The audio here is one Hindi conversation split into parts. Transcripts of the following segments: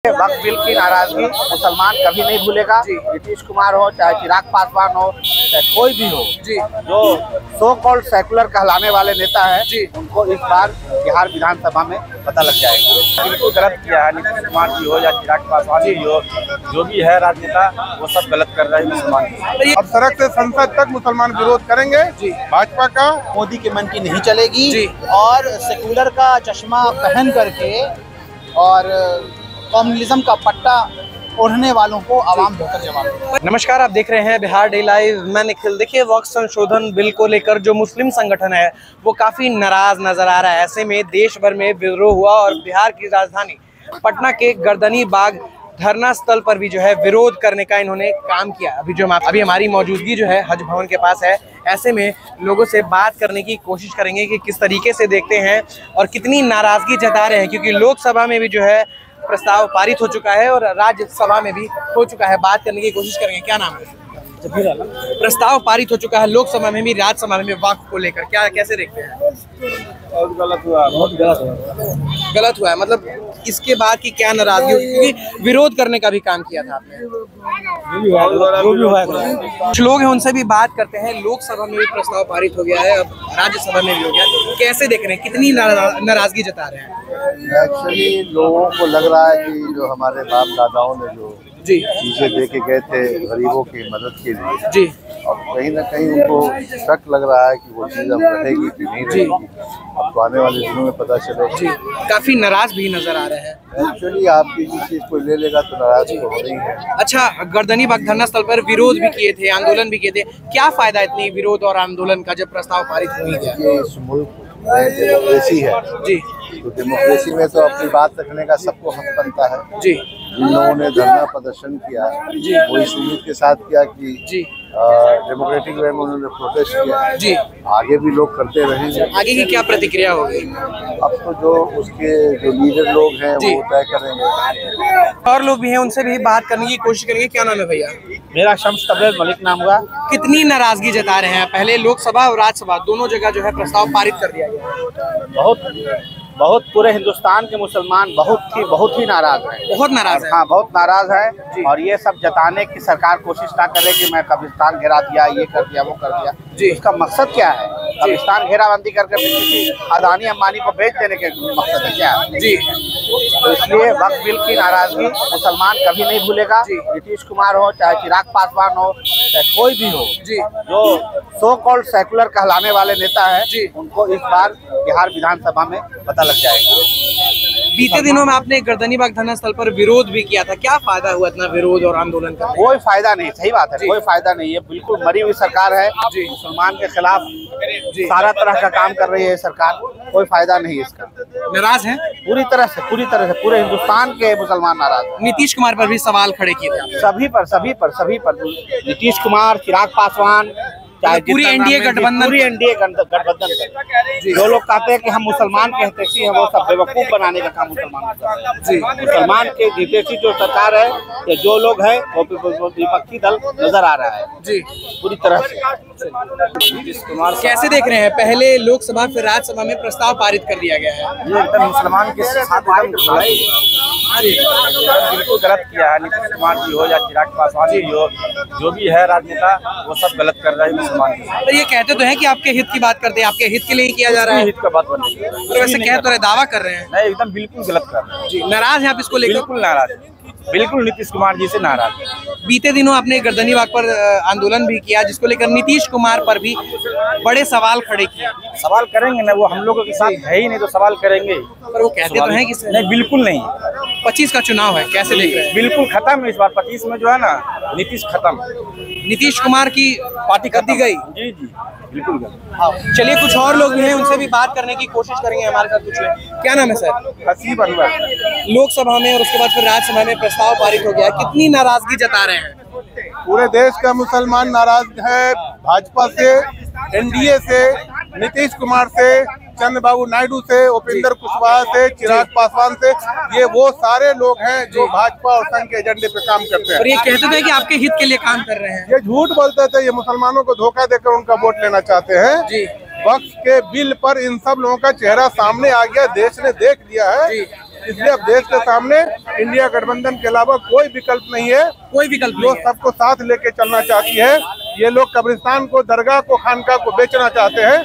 वक्फ बिल की नाराजगी मुसलमान कभी नहीं भूलेगा। नीतीश कुमार हो, चाहे चिराग पासवान हो, चाहे कोई भी हो, जो सो कॉल्ड सेकुलर कहलाने वाले नेता है, उनको इस बार बिहार विधानसभा में पता लग जाएगा। बिल्कुल गलत किया है। नीतीश कुमार जी हो या चिराग पासवान जी हो, जो भी है राजनेता, वो सब गलत कर रहे हैं मुसलमान। अब सड़क से संसद तक मुसलमान विरोध करेंगे भाजपा का। मोदी के मन की नहीं चलेगी और सेकुलर का चश्मा पहन करके और कम्युनिज्म का पट्टा ओढ़ने वालों को आवाम बेहतर जवाब देगी। नमस्कार, आप देख रहे हैं बिहार डे लाइव। मैं निखिल। देखिए, वक्फ संशोधन बिल को लेकर जो मुस्लिम संगठन है वो काफ़ी नाराज नजर आ रहा है। ऐसे में देश भर में विद्रोह हुआ और बिहार की राजधानी पटना के गर्दनी बाग धरना स्थल पर भी जो है विरोध करने का इन्होंने काम किया। अभी हमारी मौजूदगी जो है हज भवन के पास है। ऐसे में लोगों से बात करने की कोशिश करेंगे कि किस तरीके से देखते हैं और कितनी नाराज़गी जता रहे हैं, क्योंकि लोकसभा में भी जो है प्रस्ताव पारित हो चुका है और राज्यसभा में भी हो चुका है। बात करने की कोशिश करेंगे। क्या नाम है? प्रस्ताव पारित हो चुका है लोकसभा में भी, राज्यसभा में भी वक्फ को लेकर क्या कैसे देखते हैं? बहुत गलत हुआ, बहुत गलत हुआ है। मतलब इसके बाद की क्या नाराजगी होगी, क्योंकि विरोध करने का भी काम किया था आपने। कुछ लोग हैं, उनसे भी बात करते हैं। लोकसभा में भी प्रस्ताव पारित हो गया है, अब राज्यसभा में भी हो गया। कैसे देख रहे हैं, कितनी नाराजगी जता रहे हैं? एक्चुअली लोगों को लग रहा है कि जो हमारे बाप दादाओं ने जो चीजें दे के गए थे गरीबों की मदद के लिए, अब कहीं ना कहीं उनको शक लग रहा है कि वो चीज अब रहेगी कि नहीं रहेगी। अब तो आने वाले दिनों में पता चलेगा। काफी नाराज भी नजर आ रहे हैं। एक्चुअली आप किसी चीज को ले लेगा तो नाराज तो हो रही है। अच्छा, गर्दनी बाग धरना स्थल पर विरोध भी किए थे, आंदोलन भी किए थे। क्या फायदा इतनी विरोध और आंदोलन का जब प्रस्ताव पारित हो गया? इस मुल्क में डेमोक्रेसी है तो डेमोक्रेसी में तो अपनी बात रखने का सबको हक बनता है। जिन लोगों ने धरना प्रदर्शन किया वो इस उम्मीद के साथ किया कि डेमोक्रेटिक वे में उन्होंने प्रोटेस्ट किया। आगे भी लोग करते रहेंगे। आगे की क्या प्रतिक्रिया होगी? अब तो जो उसके जो लीडर लोग हैं वो तय करेंगे। और लोग भी हैं, उनसे भी बात करने की कोशिश करेंगे। क्या नाम है भैया? मेरा शम्स तबरेज मलिक नाम हुआ। कितनी नाराजगी जता रहे हैं? पहले लोकसभा और राज्यसभा दोनों जगह जो है प्रस्ताव पारित कर दिया गया। बहुत पूरे हिंदुस्तान के मुसलमान बहुत ही नाराज हैं। बहुत नाराज है। हाँ, बहुत नाराज है। और ये सब जताने की सरकार कोशिश ना करे कि मैं कब्रिस्तान घेरा दिया, ये कर दिया, वो कर दिया। इसका मकसद क्या है? कब्रिस्तान घेराबंदी करके किसी अदानी अंबानी को बेच देने के मकसद है क्या? तो इसलिए वक्फ बिल की नाराजगी मुसलमान कभी नहीं भूलेगा। नीतीश कुमार हो, चाहे चिराग पासवान हो, चाहे कोई भी हो, जो सो कॉल्ड सेकुलर कहलाने वाले नेता है, उनको इस बार बिहार विधानसभा में पता लग जाएगा। बीते दिनों में आपने गर्दनी बाग धरना स्थल पर विरोध भी किया था। क्या फायदा हुआ इतना विरोध और आंदोलन का? कोई फायदा नहीं। सही बात है, कोई फायदा नहीं है। बिल्कुल मरी हुई सरकार है। मुसलमान के खिलाफ सारा तरह का काम कर रही है सरकार। कोई फायदा नहीं है इसका। नाराज है पूरी तरह से पूरे हिंदुस्तान के मुसलमान नाराज हैं। नीतीश कुमार पर भी सवाल खड़े किए थे। सभी पर नीतीश कुमार, चिराग पासवान, चाहे पूरी एनडीए गठबंधन जो लोग कहते हैं कि हम मुसलमान के हितैषी हैं, वो सब बेवकूफ बनाने का काम मुसलमान कर रहे हैं। मुसलमान के हितैषी जो सरकार है या जो लोग हैं वो विपक्षी दल नजर आ रहा है पूरी तरह से। नीतीश कुमार कैसे देख रहे हैं? पहले लोकसभा फिर राज्यसभा में प्रस्ताव पारित कर दिया गया है। ये एकदम मुसलमान के साथ बिल्कुल गलत किया है। नीतीश कुमार जी हो या चिराग पासवान जी हो, जो भी है राजनेता, वो सब गलत कर रहे हैं मुसलमान। पर ये कहते तो हैं कि आपके हित की बात करते हैं, आपके हित के लिए ही किया जा रहा है। हित का बात बनी तो वैसे कह तो रहे, दावा कर रहे हैं। नहीं, एकदम बिल्कुल गलत कर रहे हैं। नाराज हैं आप इसको लेकर? बिल्कुल नाराज, बिल्कुल नीतीश कुमार जी से नाराज। बीते दिनों आपने गर्दनी बाग पर आंदोलन भी किया, जिसको लेकर नीतीश कुमार पर भी बड़े सवाल खड़े किए। सवाल करेंगे ना, वो हम लोगों के साथ है ही नहीं तो सवाल करेंगे। पर वो कहते तो हैं कि नहीं, बिल्कुल नहीं। 25 का चुनाव है, कैसे देख रहे हैं? बिल्कुल खत्म है इस बार। 25 में जो है ना, नीतीश खत्म। नीतीश कुमार की पार्टी कर दी गई। जी बिल्कुल गलत। चलिए, कुछ और लोग भी हैं, उनसे भी बात करने की कोशिश करेंगे। हमारे साथ कुछ लोग। क्या नाम है सर? हसीब अनवर। लोकसभा में और उसके बाद फिर राज्यसभा में प्रस्ताव पारित हो गया। कितनी नाराजगी जता रहे हैं? पूरे देश का मुसलमान नाराज है भाजपा से, एनडीए से, नीतीश कुमार से, चंद्रबाबू नायडू से, उपेंद्र कुशवाहा से, चिराग पासवान से। ये वो सारे लोग हैं जो भाजपा और संघ के एजेंडे पे काम करते हैं। और ये कहते थे कि आपके हित के लिए काम कर रहे हैं। ये झूठ बोलते थे। ये मुसलमानों को धोखा देकर उनका वोट लेना चाहते हैं। वक्फ के बिल पर इन सब लोगों का चेहरा सामने आ गया। देश ने देख लिया है इसलिए अब देश के सामने इंडिया गठबंधन के अलावा कोई विकल्प नहीं है, कोई विकल्प जो नहीं है। सबको साथ लेके चलना चाहती है। ये लोग कब्रिस्तान को, दरगाह को, खानका को बेचना चाहते हैं।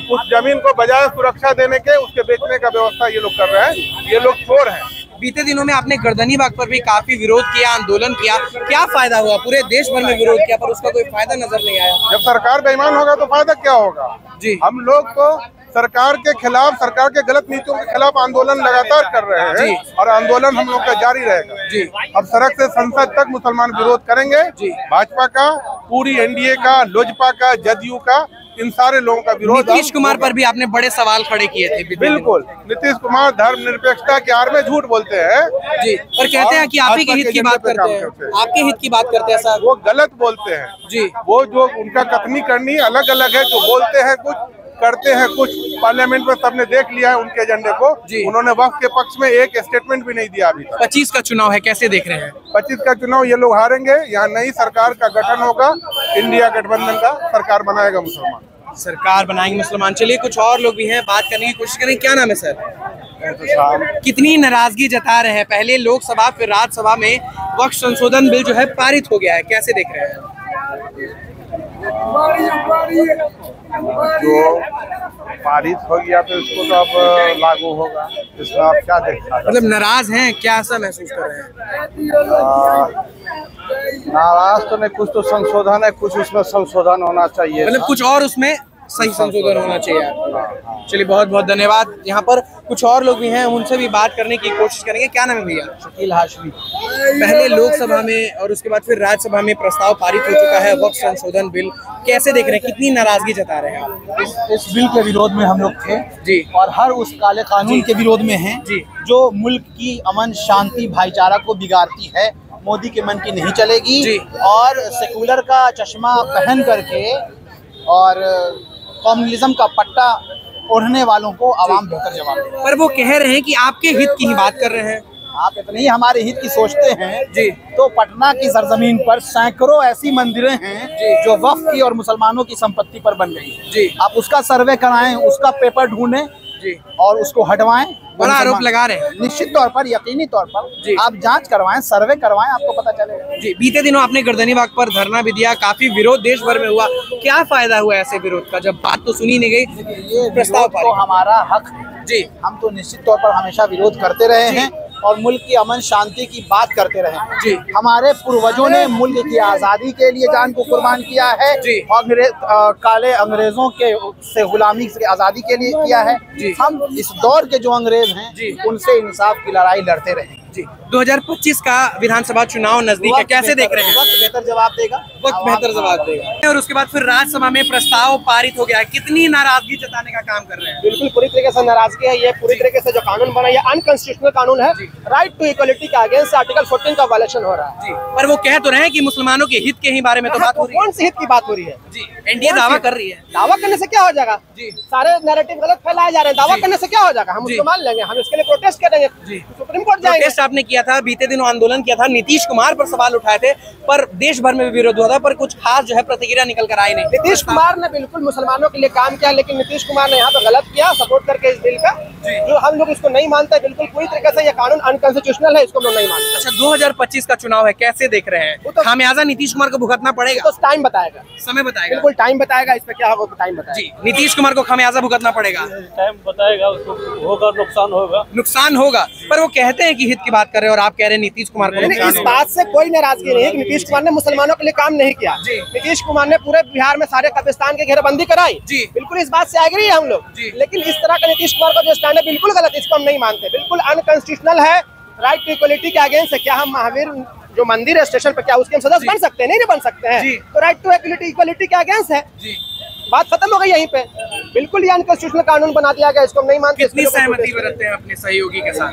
उस जमीन को बजाय सुरक्षा देने के उसके बेचने का व्यवस्था ये लोग कर रहे हैं। ये लोग चोर हैं। बीते दिनों में आपने गर्दनी बाग पर भी काफी विरोध किया, आंदोलन किया, क्या फायदा हुआ? पूरे देश भर में विरोध किया पर उसका कोई फायदा नजर नहीं आया। जब सरकार बेईमान होगा तो फायदा क्या होगा जी। हम लोग तो सरकार के खिलाफ, सरकार के गलत नीतियों के खिलाफ आंदोलन लगातार कर रहे हैं और आंदोलन हम लोग का जारी रहेगा जी। अब सड़क से संसद तक मुसलमान विरोध करेंगे जी। भाजपा का, पूरी एनडीए का, लोजपा का, जदयू का, इन सारे लोगों का विरोध। नीतीश कुमार पर भी आपने बड़े सवाल खड़े किए थे। बिल्कुल, नीतीश कुमार धर्मनिरपेक्षता के आड़ में झूठ बोलते हैं जी, पर कहते हैं कि आप ही के हित की बात करते हैं, आपके हित की बात करते हैं सर। वो गलत बोलते हैं जी। वो जो उनका कथनी करनी अलग अलग है, जो बोलते हैं कुछ, करते हैं कुछ। पार्लियामेंट में सबने देख लिया है उनके एजेंडे को जी। उन्होंने वक्त के पक्ष में एक स्टेटमेंट भी नहीं दिया अभी तक। 25 का चुनाव है, कैसे देख रहे हैं? 25 का चुनाव ये लोग हारेंगे। यहाँ नई सरकार का गठन होगा, इंडिया गठबंधन का सरकार बनाएगा मुसलमान, सरकार बनाएंगे मुसलमान। चलिए कुछ और लोग भी हैं, बात करने की कोशिश करें। क्या नाम है सर? कितनी नाराजगी जता रहे हैं? पहले लोकसभा फिर राज्यसभा में वक्फ संशोधन बिल जो है पारित हो गया है, कैसे देख रहे हैं? जो पारित हो गया तो इसको तो अब लागू होगा, इसमें आप क्या देखा? मतलब नाराज हैं, क्या ऐसा महसूस कर रहे हैं? नाराज तो नहीं, कुछ तो संशोधन है, कुछ उसमें संशोधन होना चाहिए, मतलब कुछ और उसमें सही संशोधन होना चाहिए। चलिए बहुत बहुत धन्यवाद। यहाँ पर कुछ और लोग भी हैं, उनसे भी बात करने की कोशिश करेंगे। क्या नाम है भैया? शकील हाशमी। पहले लोकसभा में और उसके बाद फिर राज्यसभा में प्रस्ताव पारित हो चुका है वक्फ संशोधन बिल, कैसे देख रहे हैं? कितनी नाराजगी जता रहे हैं आप? इस बिल के विरोध में हम लोग थे जी, और हर उस काले कानून के विरोध में हैं जी, जो मुल्क की अमन, शांति, भाईचारा को बिगाड़ती है। मोदी के मन की नहीं चलेगी जी। और सेकुलर का चश्मा पहन करके और कम्युनिज्म का पट्टा ओढ़ने वालों को आवाम बेहतर जवाब देगा। पर वो कह रहे हैं कि आपके हित की ही बात कर रहे हैं। आप इतने ही हमारे हित की सोचते हैं जी, तो पटना की सरजमीन पर सैकड़ों ऐसी मंदिरें हैं जो वक्फ की और मुसलमानों की संपत्ति पर बन गई है जी। आप उसका सर्वे कराएं, उसका पेपर ढूंढें जी और उसको हटवाएं। बड़ा आरोप लगा रहे हैं। निश्चित तौर पर, यकीनी तौर जी। पर आप जांच करवाएं, सर्वे करवाएं, आपको पता चलेगा जी। बीते दिनों आपने गर्दनी बाग पर धरना भी दिया, काफी विरोध देश भर में हुआ, क्या फायदा हुआ ऐसे विरोध का जब बात तो सुनी नहीं गई? ये प्रस्ताव तो हमारा हक है जी। हम तो निश्चित तौर पर हमेशा विरोध करते रहे हैं और मुल्क की अमन शांति की बात करते रहे जी। हमारे पूर्वजों ने मुल्क की आज़ादी के लिए जान को कुर्बान किया है जी। काले अंग्रेजों के से गुलामी से आज़ादी के लिए किया है जी। हम इस दौर के जो अंग्रेज हैं जी। उनसे इंसाफ की लड़ाई लड़ते रहे जी। 2025 का विधानसभा चुनाव नजदीक है, कैसे देख रहे हैं? वक्त बेहतर जवाब देगा, वक्त बेहतर जवाब देगा। और उसके बाद फिर राज्यसभा में प्रस्ताव पारित हो गया है, कितनी नाराजगी जताने का काम कर रहे हैं? बिल्कुल पूरी तरीके से नाराजगी है। ये पूरी तरीके से जो कानून बना ये अनकॉन्स्टिट्यूशनल कानून है। राइट टू इक्वलिटी के अगेंस्ट आर्टिकल 14 का वायलेशन हो रहा है जी। पर वो कह तो रहे हैं कि मुसलमानों के हित के ही बारे में तो बात हो रही है। कौन सी हित की बात हो रही है जी, एनडीए दावा कर रही है। दावा करने से क्या हो जाएगा जी। सारे नैरेटिव गलत फैलाए जा रहे हैं। दावा करने से क्या हो जाएगा? हम उसको मान लेंगे, हम इसके लिए प्रोटेस्ट करेंगे जी। सुप्रीम कोर्ट जाएंगे। प्रोटेस्ट आपने किया था, बीते दिनों आंदोलन किया था, नीतीश कुमार पर सवाल उठाए थे, पर देश भर में भी विरोध हुआ था, पर कुछ खास जो है प्रतिक्रिया निकल कर आई नहीं। नीतीश कुमार ने बिल्कुल मुसलमानों के लिए काम किया, लेकिन नीतीश कुमार ने यहाँ पे गलत किया सपोर्ट करके इस बिल का, जो हम लोग इसको नहीं मानते। बिल्कुल पूरी तरीके से ये कानून अनकॉन्स्टिट्यूशनल है, इसको हम लोग नहीं मानते। अच्छा, 2025 का चुनाव है, कैसे देख रहे हैं? खामियाजा नीतीश कुमार को भुगतना पड़ेगा? तो टाइम बताएगा, समय बताएगा। बिल्कुल टाइम बताएगा इस पे क्या होगा, टाइम बताएगा जी। नीतीश कुमार को खामियाजा भुगतना पड़ेगा, टाइम बताएगा, उसको होगा नुकसान होगा, नुकसान होगा। पर वो कहते हैं कि हित की बात कर रहे हैं और आप कह रहे हैं नीतीश कुमार को नुकसान इस होगा। बात से कोई नाराजगी नहीं है कि नीतीश कुमार ने मुसलमानों के लिए काम नहीं किया। नीतीश कुमार ने पूरे बिहार में सारे कब्रिस्तान की घेराबंदी कराई जी। बिल्कुल इस बात से एग्री है हम लोग जी। लेकिन इस तरह का नीतीश कुमार का जो स्टैंड है बिल्कुल गलत, इसको हम नहीं मानते। बिल्कुल अनकॉन्स्टिट्यूशनल है, राइट टू इक्वलिटी के अगेंस्ट है। क्या हम महावीर जो मंदिर है स्टेशन पर, क्या उसके हम सदस्य बन सकते हैं? नहीं बन सकते हैं। तो राइट टू इक्वलिटी के अगेंस्ट है, बात खत्म हो गई यहीं पे। बिल्कुल ये अनकॉन्स्टिट्यूशनल कानून बना दिया गया, इसको हम नहीं मानते। कितनी सहमति बरतते हैं अपने सहयोगी के साथ?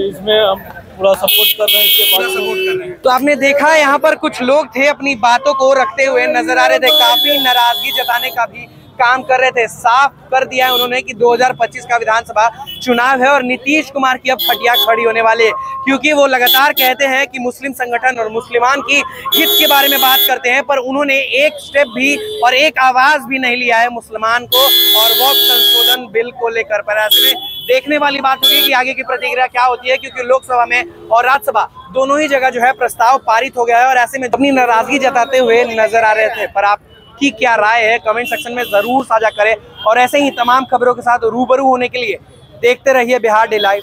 इसमें हम पूरा सपोर्ट कर रहे हैं, इसके बाद सपोर्ट कर रहे हैं। तो आपने देखा यहाँ पर कुछ लोग थे अपनी बातों को रखते हुए नजर आ रहे थे, काफी नाराजगी जताने का भी काम कर रहे थे। साफ कर दिया है उन्होंने कि 2025 का विधानसभा चुनाव है और नीतीश कुमार की अब खटिया खड़ी होने वाले, क्योंकि वो लगातार कहते हैं कि मुस्लिम संगठन और मुसलमान की हित के बारे में बात करते हैं, पर उन्होंने एक स्टेप भी और एक आवाज भी नहीं लिया है मुसलमान को और वक्फ संशोधन बिल को लेकर। पर ऐसे में देखने वाली बात होगी कि आगे की प्रतिक्रिया क्या होती है, क्योंकि लोकसभा में और राज्यसभा दोनों ही जगह जो है प्रस्ताव पारित हो गया है और ऐसे में अपनी नाराजगी जताते हुए नजर आ रहे थे। पर आपकी क्या राय है कमेंट सेक्शन में जरूर साझा करें और ऐसे ही तमाम खबरों के साथ रूबरू होने के लिए देखते रहिए बिहार डे लाइव।